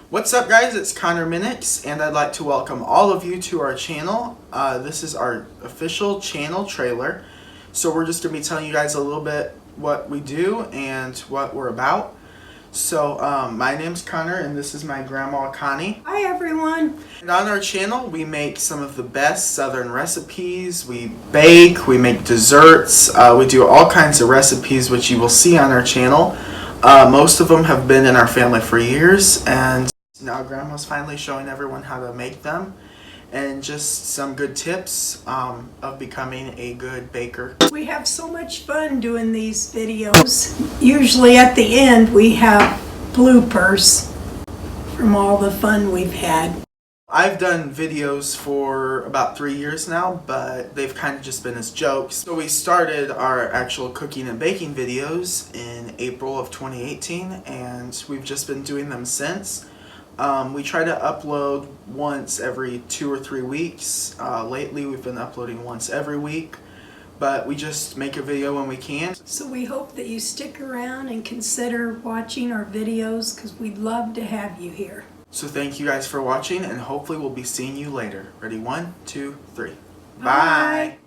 What's up guys, it's Connor Minix and I'd like to welcome all of you to our channel. This is our official channel trailer. So we're just going to be telling you guys a little bit what we do and what we're about. So my name's Connor and this is my grandma Connie. Hi everyone. And on our channel we make some of the best southern recipes. We bake, we make desserts, we do all kinds of recipes which you will see on our channel. Most of them have been in our family for years, and now Grandma's finally showing everyone how to make them and just some good tips of becoming a good baker. We have so much fun doing these videos. Usually at the end we have bloopers from all the fun we've had. I've done videos for about 3 years now, but they've kind of just been as jokes. So we started our actual cooking and baking videos in April of 2018, and we've just been doing them since. We try to upload once every 2 or 3 weeks. Lately we've been uploading once every week, but we just make a video when we can. So we hope that you stick around and consider watching our videos because we'd love to have you here. So thank you guys for watching, and hopefully we'll be seeing you later. Ready? 1, 2, 3. Bye. Bye.